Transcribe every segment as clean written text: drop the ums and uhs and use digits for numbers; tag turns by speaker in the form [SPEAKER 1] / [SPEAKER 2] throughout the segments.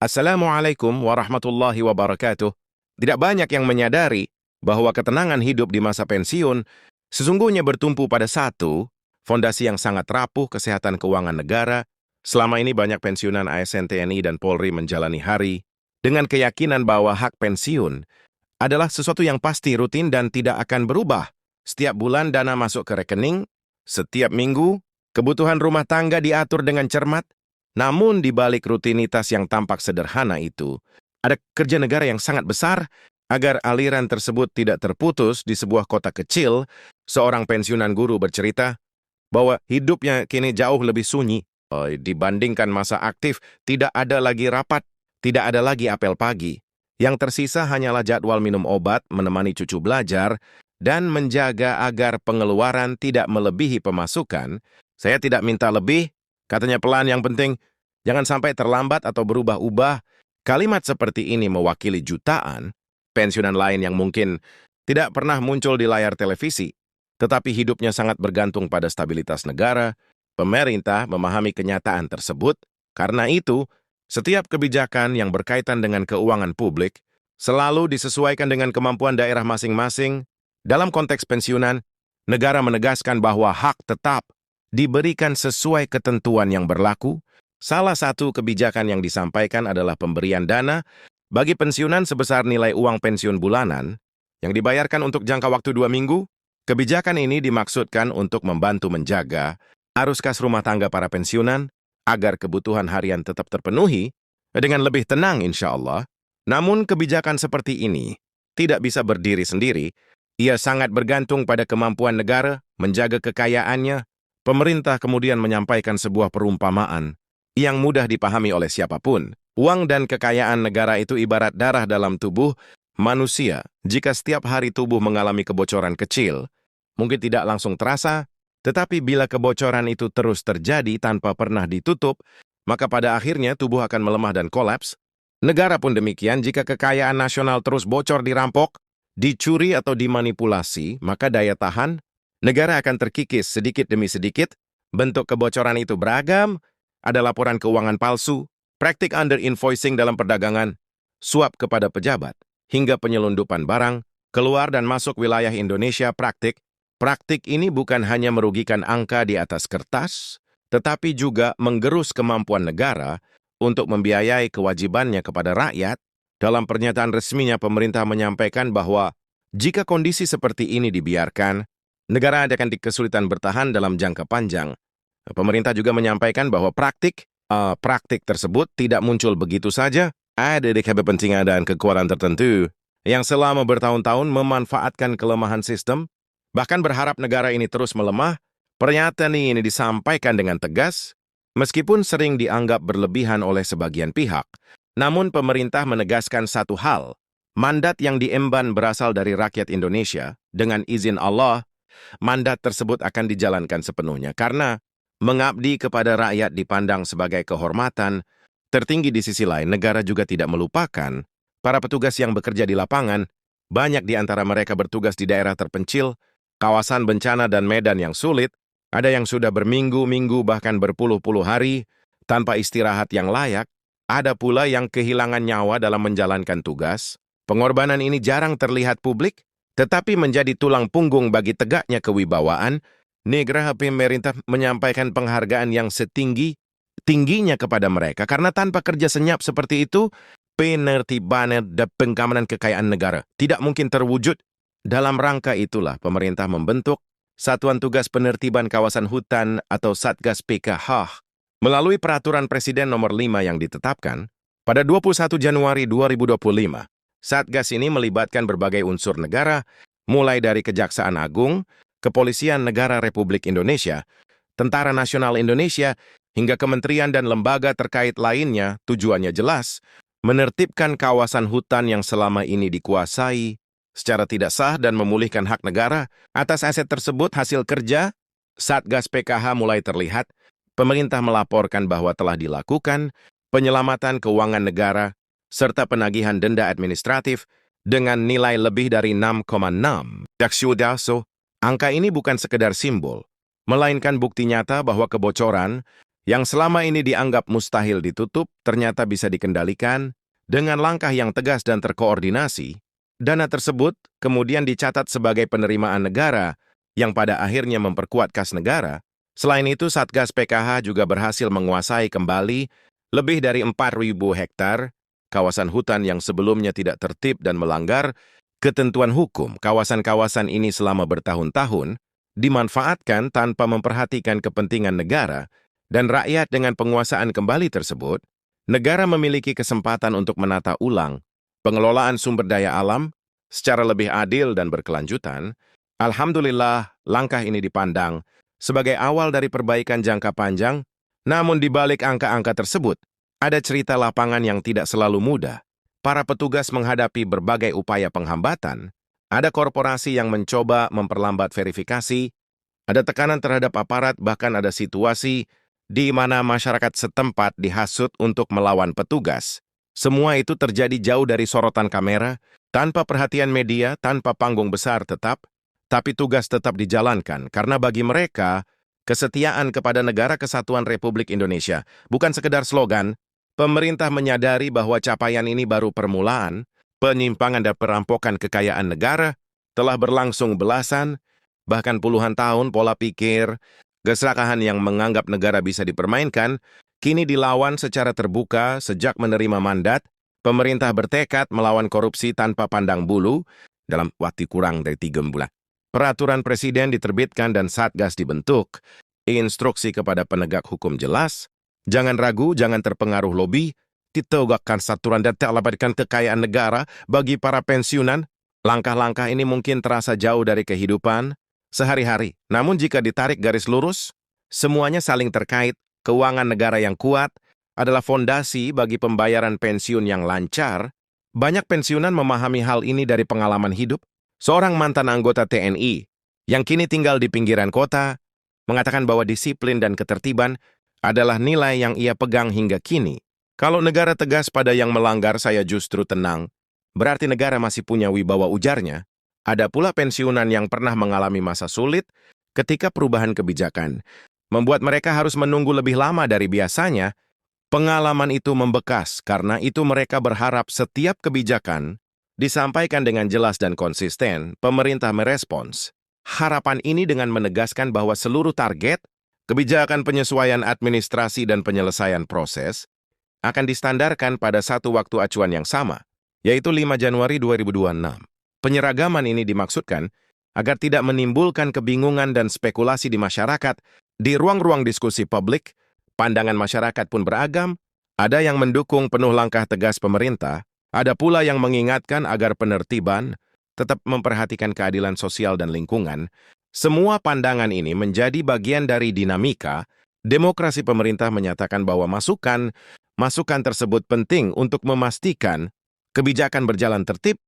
[SPEAKER 1] Assalamualaikum warahmatullahi wabarakatuh. Tidak banyak yang menyadari bahwa ketenangan hidup di masa pensiun sesungguhnya bertumpu pada satu, fondasi yang sangat rapuh kesehatan keuangan negara. Selama ini banyak pensiunan ASN TNI dan Polri menjalani hari dengan keyakinan bahwa hak pensiun adalah sesuatu yang pasti rutin dan tidak akan berubah. Setiap bulan dana masuk ke rekening, setiap minggu kebutuhan rumah tangga diatur dengan cermat. Namun di balik rutinitas yang tampak sederhana itu, ada kerja negara yang sangat besar agar aliran tersebut tidak terputus. Di sebuah kota kecil, seorang pensiunan guru bercerita bahwa hidupnya kini jauh lebih sunyi. Dibandingkan masa aktif, tidak ada lagi rapat, tidak ada lagi apel pagi. Yang tersisa hanyalah jadwal minum obat, menemani cucu belajar, dan menjaga agar pengeluaran tidak melebihi pemasukan. Saya tidak minta lebih, katanya pelan, yang penting jangan sampai terlambat atau berubah-ubah. Kalimat seperti ini mewakili jutaan pensiunan lain yang mungkin tidak pernah muncul di layar televisi, tetapi hidupnya sangat bergantung pada stabilitas negara. Pemerintah memahami kenyataan tersebut, karena itu, setiap kebijakan yang berkaitan dengan keuangan publik selalu disesuaikan dengan kemampuan daerah masing-masing. Dalam konteks pensiunan, negara menegaskan bahwa hak tetap diberikan sesuai ketentuan yang berlaku. Salah satu kebijakan yang disampaikan adalah pemberian dana bagi pensiunan sebesar nilai uang pensiun bulanan yang dibayarkan untuk jangka waktu 2 minggu. Kebijakan ini dimaksudkan untuk membantu menjaga arus kas rumah tangga para pensiunan agar kebutuhan harian tetap terpenuhi dengan lebih tenang insya Allah. Namun kebijakan seperti ini tidak bisa berdiri sendiri. Ia sangat bergantung pada kemampuan negara menjaga kekayaannya. Pemerintah kemudian menyampaikan sebuah perumpamaan yang mudah dipahami oleh siapapun. Uang dan kekayaan negara itu ibarat darah dalam tubuh manusia. Jika setiap hari tubuh mengalami kebocoran kecil, mungkin tidak langsung terasa, tetapi bila kebocoran itu terus terjadi tanpa pernah ditutup, maka pada akhirnya tubuh akan melemah dan kolaps. Negara pun demikian. Jika kekayaan nasional terus bocor, dirampok, dicuri atau dimanipulasi, maka daya tahan negara akan terkikis sedikit demi sedikit. Bentuk kebocoran itu beragam. Ada laporan keuangan palsu, praktik under-invoicing dalam perdagangan, suap kepada pejabat, hingga penyelundupan barang keluar dan masuk wilayah Indonesia. Praktik ini bukan hanya merugikan angka di atas kertas, tetapi juga menggerus kemampuan negara untuk membiayai kewajibannya kepada rakyat. Dalam pernyataan resminya, pemerintah menyampaikan bahwa jika kondisi seperti ini dibiarkan, negara akan kesulitan bertahan dalam jangka panjang. Pemerintah juga menyampaikan bahwa praktik tersebut tidak muncul begitu saja. Ada kepentingan dan kekuatan tertentu yang selama bertahun-tahun memanfaatkan kelemahan sistem, bahkan berharap negara ini terus melemah. Pernyataan ini disampaikan dengan tegas, meskipun sering dianggap berlebihan oleh sebagian pihak. Namun pemerintah menegaskan satu hal, mandat yang diemban berasal dari rakyat Indonesia. Dengan izin Allah, mandat tersebut akan dijalankan sepenuhnya, karena mengabdi kepada rakyat dipandang sebagai kehormatan tertinggi. Di sisi lain, negara juga tidak melupakan para petugas yang bekerja di lapangan. Banyak di antara mereka bertugas di daerah terpencil, kawasan bencana dan medan yang sulit. Ada yang sudah berminggu-minggu bahkan berpuluh-puluh hari tanpa istirahat yang layak. Ada pula yang kehilangan nyawa dalam menjalankan tugas. Pengorbanan ini jarang terlihat publik, tetapi menjadi tulang punggung bagi tegaknya kewibawaan. Negara pemerintah menyampaikan penghargaan yang setinggi-tingginya kepada mereka, karena tanpa kerja senyap seperti itu, penertiban dan pengamanan kekayaan negara tidak mungkin terwujud. Dalam rangka itulah pemerintah membentuk Satuan Tugas Penertiban Kawasan Hutan atau Satgas PKH melalui Peraturan Presiden Nomor 5 yang ditetapkan pada 21 Januari 2025. Satgas ini melibatkan berbagai unsur negara, mulai dari Kejaksaan Agung, Kepolisian Negara Republik Indonesia, Tentara Nasional Indonesia, hingga kementerian dan lembaga terkait lainnya. Tujuannya jelas, menertibkan kawasan hutan yang selama ini dikuasai secara tidak sah dan memulihkan hak negara atas aset tersebut. Hasil kerja Satgas PKH mulai terlihat. Pemerintah melaporkan bahwa telah dilakukan penyelamatan keuangan negara serta penagihan denda administratif dengan nilai lebih dari 6,6 Angka ini bukan sekedar simbol, melainkan bukti nyata bahwa kebocoran yang selama ini dianggap mustahil ditutup ternyata bisa dikendalikan dengan langkah yang tegas dan terkoordinasi. Dana tersebut kemudian dicatat sebagai penerimaan negara yang pada akhirnya memperkuat kas negara. Selain itu, Satgas PKH juga berhasil menguasai kembali lebih dari 4.000 hektar kawasan hutan yang sebelumnya tidak tertib dan melanggar ketentuan hukum. Kawasan-kawasan ini selama bertahun-tahun dimanfaatkan tanpa memperhatikan kepentingan negara dan rakyat. Dengan penguasaan kembali tersebut, negara memiliki kesempatan untuk menata ulang pengelolaan sumber daya alam secara lebih adil dan berkelanjutan. Alhamdulillah, langkah ini dipandang sebagai awal dari perbaikan jangka panjang. Namun di balik angka-angka tersebut, ada cerita lapangan yang tidak selalu mudah. Para petugas menghadapi berbagai upaya penghambatan. Ada korporasi yang mencoba memperlambat verifikasi, ada tekanan terhadap aparat, bahkan ada situasi di mana masyarakat setempat dihasut untuk melawan petugas. Semua itu terjadi jauh dari sorotan kamera, tanpa perhatian media, tanpa panggung besar tapi tugas tetap dijalankan karena bagi mereka, kesetiaan kepada Negara Kesatuan Republik Indonesia bukan sekedar slogan. Pemerintah menyadari bahwa capaian ini baru permulaan. Penyimpangan dan perampokan kekayaan negara telah berlangsung belasan, bahkan puluhan tahun. Pola pikir, keserakahan yang menganggap negara bisa dipermainkan, kini dilawan secara terbuka. Sejak menerima mandat, pemerintah bertekad melawan korupsi tanpa pandang bulu dalam waktu kurang dari 3 bulan. Peraturan Presiden diterbitkan dan Satgas dibentuk. Instruksi kepada penegak hukum jelas. Jangan ragu, jangan terpengaruh lobi. Ditegakkan aturan dan terabaikan kekayaan negara bagi para pensiunan. Langkah-langkah ini mungkin terasa jauh dari kehidupan sehari-hari. Namun jika ditarik garis lurus, semuanya saling terkait. Keuangan negara yang kuat adalah fondasi bagi pembayaran pensiun yang lancar. Banyak pensiunan memahami hal ini dari pengalaman hidup. Seorang mantan anggota TNI yang kini tinggal di pinggiran kota mengatakan bahwa disiplin dan ketertiban adalah nilai yang ia pegang hingga kini. Kalau negara tegas pada yang melanggar, saya justru tenang. Berarti negara masih punya wibawa, ujarnya. Ada pula pensiunan yang pernah mengalami masa sulit ketika perubahan kebijakan membuat mereka harus menunggu lebih lama dari biasanya. Pengalaman itu membekas, karena itu mereka berharap setiap kebijakan disampaikan dengan jelas dan konsisten. Pemerintah merespons harapan ini dengan menegaskan bahwa seluruh target, kebijakan penyesuaian administrasi dan penyelesaian proses akan distandarkan pada satu waktu acuan yang sama, yaitu 5 Januari 2026. Penyeragaman ini dimaksudkan agar tidak menimbulkan kebingungan dan spekulasi di masyarakat. Di ruang-ruang diskusi publik, pandangan masyarakat pun beragam. Ada yang mendukung penuh langkah tegas pemerintah, ada pula yang mengingatkan agar penertiban tetap memperhatikan keadilan sosial dan lingkungan. Semua pandangan ini menjadi bagian dari dinamika demokrasi. Pemerintah menyatakan bahwa masukan tersebut penting untuk memastikan kebijakan berjalan tertib,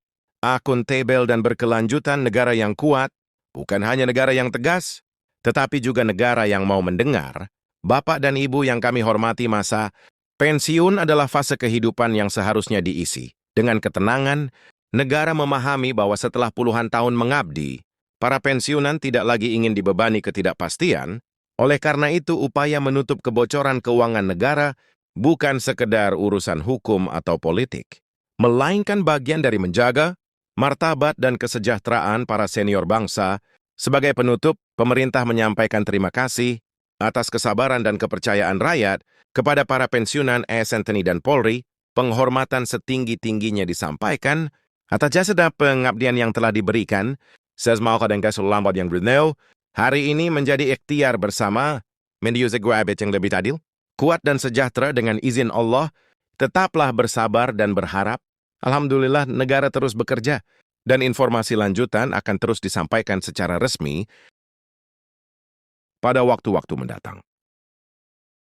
[SPEAKER 1] akuntabel dan berkelanjutan. Negara yang kuat bukan hanya negara yang tegas, tetapi juga negara yang mau mendengar. Bapak dan Ibu yang kami hormati, masa pensiun adalah fase kehidupan yang seharusnya diisi dengan ketenangan. Negara memahami bahwa setelah puluhan tahun mengabdi, para pensiunan tidak lagi ingin dibebani ketidakpastian. Oleh karena itu, upaya menutup kebocoran keuangan negara bukan sekedar urusan hukum atau politik, melainkan bagian dari menjaga martabat dan kesejahteraan para senior bangsa. Sebagai penutup, pemerintah menyampaikan terima kasih atas kesabaran dan kepercayaan rakyat kepada para pensiunan TNI dan Polri. Penghormatan setinggi-tingginya disampaikan atas jasa dan pengabdian yang telah diberikan. Sesmauka dan keselambat yang berneo, hari ini menjadi ikhtiar bersama menuju Grabit yang lebih adil, kuat dan sejahtera. Dengan izin Allah, tetaplah bersabar dan berharap. Alhamdulillah, negara terus bekerja, dan informasi lanjutan akan terus disampaikan secara resmi pada waktu-waktu mendatang.